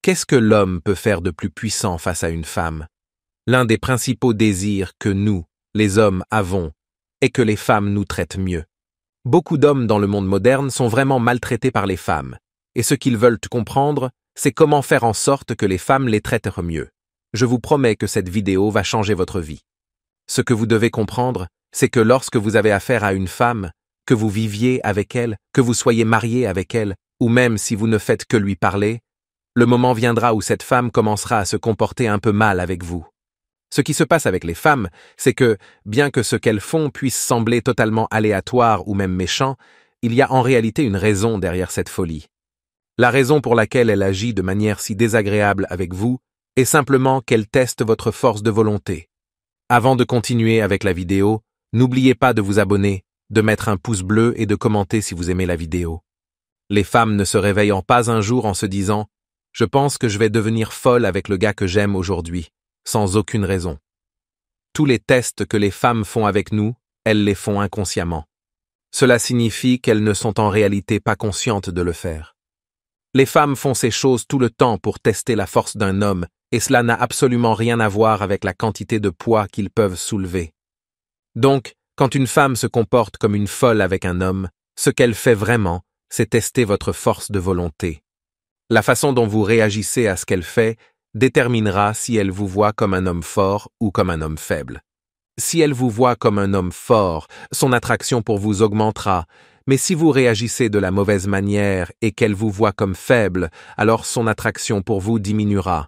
Qu'est-ce que l'homme peut faire de plus puissant face à une femme? L'un des principaux désirs que nous, les hommes, avons est que les femmes nous traitent mieux. Beaucoup d'hommes dans le monde moderne sont vraiment maltraités par les femmes, et ce qu'ils veulent comprendre, c'est comment faire en sorte que les femmes les traitent mieux. Je vous promets que cette vidéo va changer votre vie. Ce que vous devez comprendre, c'est que lorsque vous avez affaire à une femme, que vous viviez avec elle, que vous soyez marié avec elle, ou même si vous ne faites que lui parler, le moment viendra où cette femme commencera à se comporter un peu mal avec vous. Ce qui se passe avec les femmes, c'est que, bien que ce qu'elles font puisse sembler totalement aléatoire ou même méchant, il y a en réalité une raison derrière cette folie. La raison pour laquelle elle agit de manière si désagréable avec vous est simplement qu'elle teste votre force de volonté. Avant de continuer avec la vidéo, n'oubliez pas de vous abonner, de mettre un pouce bleu et de commenter si vous aimez la vidéo. Les femmes ne se réveillant pas un jour en se disant « Je pense que je vais devenir folle avec le gars que j'aime aujourd'hui », sans aucune raison. Tous les tests que les femmes font avec nous, elles les font inconsciemment. Cela signifie qu'elles ne sont en réalité pas conscientes de le faire. Les femmes font ces choses tout le temps pour tester la force d'un homme, et cela n'a absolument rien à voir avec la quantité de poids qu'ils peuvent soulever. Donc, quand une femme se comporte comme une folle avec un homme, ce qu'elle fait vraiment, c'est tester votre force de volonté. La façon dont vous réagissez à ce qu'elle fait déterminera si elle vous voit comme un homme fort ou comme un homme faible. Si elle vous voit comme un homme fort, son attraction pour vous augmentera, mais si vous réagissez de la mauvaise manière et qu'elle vous voit comme faible, alors son attraction pour vous diminuera.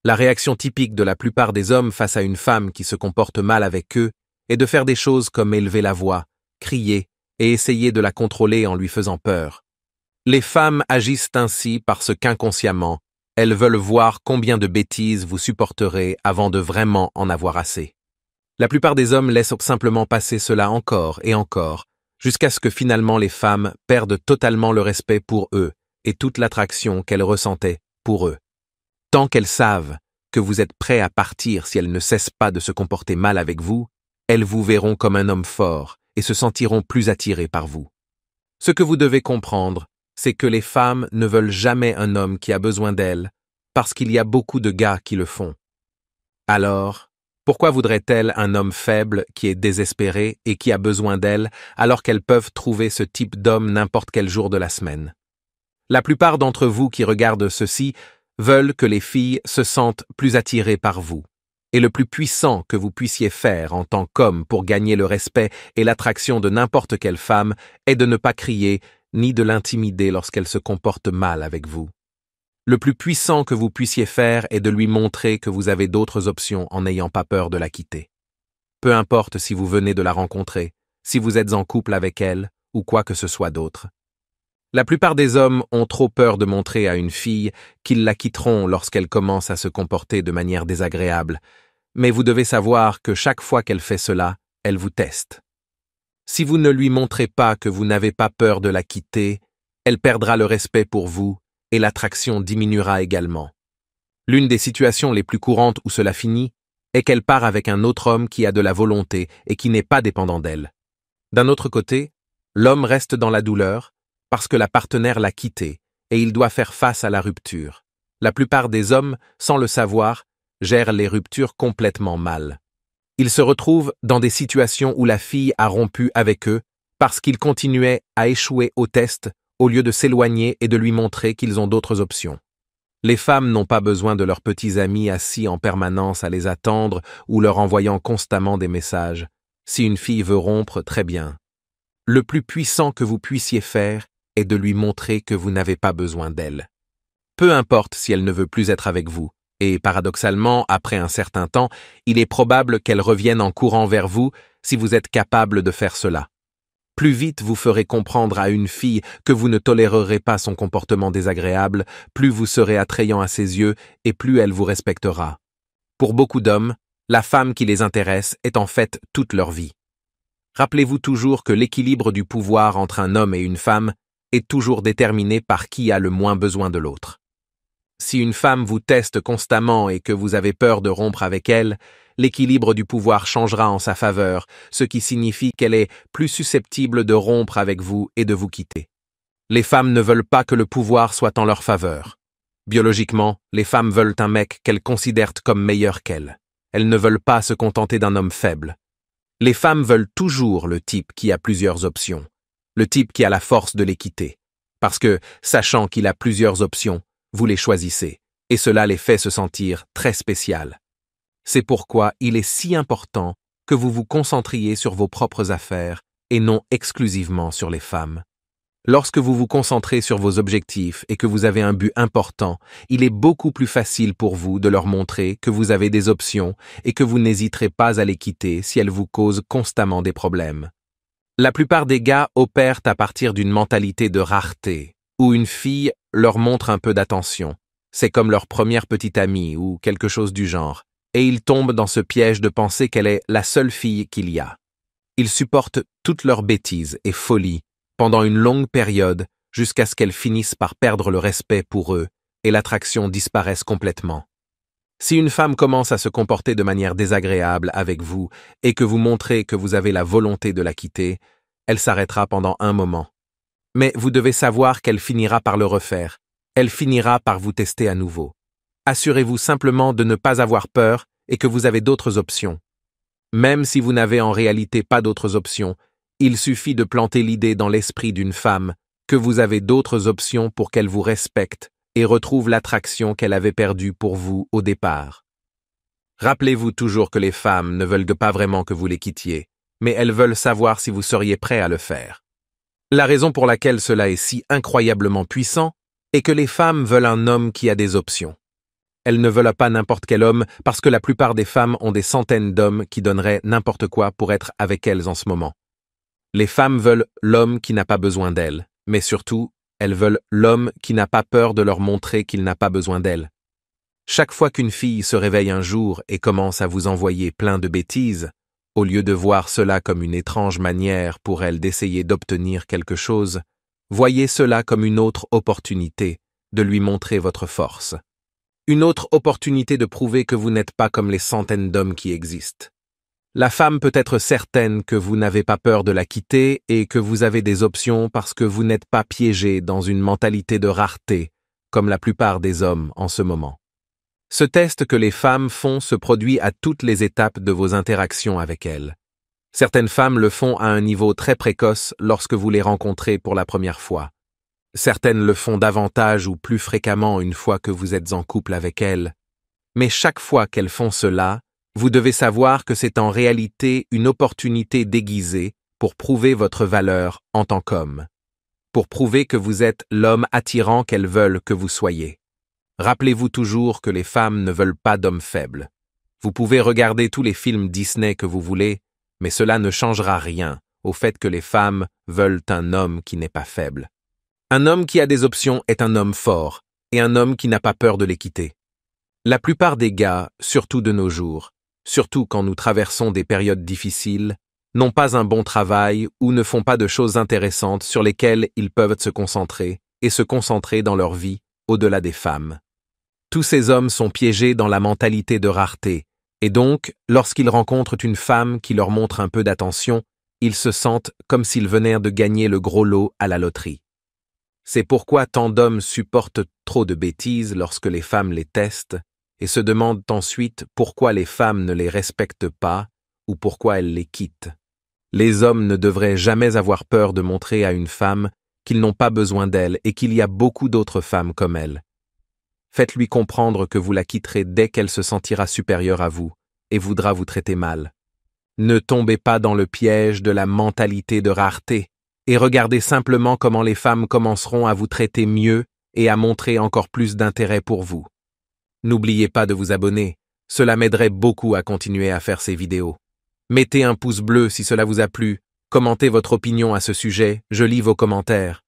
La réaction typique de la plupart des hommes face à une femme qui se comporte mal avec eux est de faire des choses comme élever la voix, crier et essayer de la contrôler en lui faisant peur. Les femmes agissent ainsi parce qu'inconsciemment, elles veulent voir combien de bêtises vous supporterez avant de vraiment en avoir assez. La plupart des hommes laissent simplement passer cela encore et encore, jusqu'à ce que finalement les femmes perdent totalement le respect pour eux et toute l'attraction qu'elles ressentaient pour eux. Tant qu'elles savent que vous êtes prêt à partir si elles ne cessent pas de se comporter mal avec vous, elles vous verront comme un homme fort et se sentiront plus attirées par vous. Ce que vous devez comprendre, c'est que les femmes ne veulent jamais un homme qui a besoin d'elles, parce qu'il y a beaucoup de gars qui le font. Alors, pourquoi voudraient-elles un homme faible qui est désespéré et qui a besoin d'elles, alors qu'elles peuvent trouver ce type d'homme n'importe quel jour de la semaine? La plupart d'entre vous qui regardent ceci veulent que les filles se sentent plus attirées par vous. Et le plus puissant que vous puissiez faire en tant qu'homme pour gagner le respect et l'attraction de n'importe quelle femme est de ne pas crier ni de l'intimider lorsqu'elle se comporte mal avec vous. Le plus puissant que vous puissiez faire est de lui montrer que vous avez d'autres options en n'ayant pas peur de la quitter. Peu importe si vous venez de la rencontrer, si vous êtes en couple avec elle ou quoi que ce soit d'autre. La plupart des hommes ont trop peur de montrer à une fille qu'ils la quitteront lorsqu'elle commence à se comporter de manière désagréable, mais vous devez savoir que chaque fois qu'elle fait cela, elle vous teste. Si vous ne lui montrez pas que vous n'avez pas peur de la quitter, elle perdra le respect pour vous et l'attraction diminuera également. L'une des situations les plus courantes où cela finit est qu'elle part avec un autre homme qui a de la volonté et qui n'est pas dépendant d'elle. D'un autre côté, l'homme reste dans la douleur parce que la partenaire l'a quitté et il doit faire face à la rupture. La plupart des hommes, sans le savoir, gèrent les ruptures complètement mal. Ils se retrouvent dans des situations où la fille a rompu avec eux parce qu'ils continuaient à échouer au test au lieu de s'éloigner et de lui montrer qu'ils ont d'autres options. Les femmes n'ont pas besoin de leurs petits amis assis en permanence à les attendre ou leur envoyant constamment des messages. Si une fille veut rompre, très bien. Le plus puissant que vous puissiez faire est de lui montrer que vous n'avez pas besoin d'elle. Peu importe si elle ne veut plus être avec vous. Et paradoxalement, après un certain temps, il est probable qu'elle revienne en courant vers vous si vous êtes capable de faire cela. Plus vite vous ferez comprendre à une fille que vous ne tolérerez pas son comportement désagréable, plus vous serez attrayant à ses yeux et plus elle vous respectera. Pour beaucoup d'hommes, la femme qui les intéresse est en fait toute leur vie. Rappelez-vous toujours que l'équilibre du pouvoir entre un homme et une femme est toujours déterminé par qui a le moins besoin de l'autre. Si une femme vous teste constamment et que vous avez peur de rompre avec elle, l'équilibre du pouvoir changera en sa faveur, ce qui signifie qu'elle est plus susceptible de rompre avec vous et de vous quitter. Les femmes ne veulent pas que le pouvoir soit en leur faveur. Biologiquement, les femmes veulent un mec qu'elles considèrent comme meilleur qu'elles. Elles ne veulent pas se contenter d'un homme faible. Les femmes veulent toujours le type qui a plusieurs options, le type qui a la force de les quitter. Parce que, sachant qu'il a plusieurs options, vous les choisissez, et cela les fait se sentir très spéciales. C'est pourquoi il est si important que vous vous concentriez sur vos propres affaires et non exclusivement sur les femmes. Lorsque vous vous concentrez sur vos objectifs et que vous avez un but important, il est beaucoup plus facile pour vous de leur montrer que vous avez des options et que vous n'hésiterez pas à les quitter si elles vous causent constamment des problèmes. La plupart des gars opèrent à partir d'une mentalité de rareté, où une fille leur montre un peu d'attention. C'est comme leur première petite amie ou quelque chose du genre, et ils tombent dans ce piège de penser qu'elle est la seule fille qu'il y a. Ils supportent toutes leurs bêtises et folies pendant une longue période jusqu'à ce qu'elles finissent par perdre le respect pour eux et l'attraction disparaisse complètement. Si une femme commence à se comporter de manière désagréable avec vous et que vous montrez que vous avez la volonté de la quitter, elle s'arrêtera pendant un moment. Mais vous devez savoir qu'elle finira par le refaire. Elle finira par vous tester à nouveau. Assurez-vous simplement de ne pas avoir peur et que vous avez d'autres options. Même si vous n'avez en réalité pas d'autres options, il suffit de planter l'idée dans l'esprit d'une femme que vous avez d'autres options pour qu'elle vous respecte et retrouve l'attraction qu'elle avait perdue pour vous au départ. Rappelez-vous toujours que les femmes ne veulent pas vraiment que vous les quittiez, mais elles veulent savoir si vous seriez prêt à le faire. La raison pour laquelle cela est si incroyablement puissant est que les femmes veulent un homme qui a des options. Elles ne veulent pas n'importe quel homme parce que la plupart des femmes ont des centaines d'hommes qui donneraient n'importe quoi pour être avec elles en ce moment. Les femmes veulent l'homme qui n'a pas besoin d'elles, mais surtout, elles veulent l'homme qui n'a pas peur de leur montrer qu'il n'a pas besoin d'elles. Chaque fois qu'une fille se réveille un jour et commence à vous envoyer plein de bêtises, au lieu de voir cela comme une étrange manière pour elle d'essayer d'obtenir quelque chose, voyez cela comme une autre opportunité de lui montrer votre force. Une autre opportunité de prouver que vous n'êtes pas comme les centaines d'hommes qui existent. La femme peut être certaine que vous n'avez pas peur de la quitter et que vous avez des options parce que vous n'êtes pas piégé dans une mentalité de rareté, comme la plupart des hommes en ce moment. Ce test que les femmes font se produit à toutes les étapes de vos interactions avec elles. Certaines femmes le font à un niveau très précoce lorsque vous les rencontrez pour la première fois. Certaines le font davantage ou plus fréquemment une fois que vous êtes en couple avec elles. Mais chaque fois qu'elles font cela, vous devez savoir que c'est en réalité une opportunité déguisée pour prouver votre valeur en tant qu'homme, pour prouver que vous êtes l'homme attirant qu'elles veulent que vous soyez. Rappelez-vous toujours que les femmes ne veulent pas d'hommes faibles. Vous pouvez regarder tous les films Disney que vous voulez, mais cela ne changera rien au fait que les femmes veulent un homme qui n'est pas faible. Un homme qui a des options est un homme fort, et un homme qui n'a pas peur de les quitter. La plupart des gars, surtout de nos jours, surtout quand nous traversons des périodes difficiles, n'ont pas un bon travail ou ne font pas de choses intéressantes sur lesquelles ils peuvent se concentrer et se concentrer dans leur vie au-delà des femmes. Tous ces hommes sont piégés dans la mentalité de rareté, et donc, lorsqu'ils rencontrent une femme qui leur montre un peu d'attention, ils se sentent comme s'ils venaient de gagner le gros lot à la loterie. C'est pourquoi tant d'hommes supportent trop de bêtises lorsque les femmes les testent, et se demandent ensuite pourquoi les femmes ne les respectent pas ou pourquoi elles les quittent. Les hommes ne devraient jamais avoir peur de montrer à une femme qu'ils n'ont pas besoin d'elle et qu'il y a beaucoup d'autres femmes comme elle. Faites-lui comprendre que vous la quitterez dès qu'elle se sentira supérieure à vous et voudra vous traiter mal. Ne tombez pas dans le piège de la mentalité de rareté et regardez simplement comment les femmes commenceront à vous traiter mieux et à montrer encore plus d'intérêt pour vous. N'oubliez pas de vous abonner, cela m'aiderait beaucoup à continuer à faire ces vidéos. Mettez un pouce bleu si cela vous a plu, commentez votre opinion à ce sujet, je lis vos commentaires.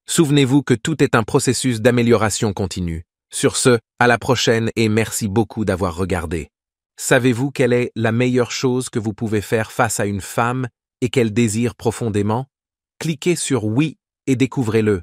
Souvenez-vous que tout est un processus d'amélioration continue. Sur ce, à la prochaine et merci beaucoup d'avoir regardé. Savez-vous quelle est la meilleure chose que vous pouvez faire face à une femme et qu'elle désire profondément? Cliquez sur oui et découvrez-le.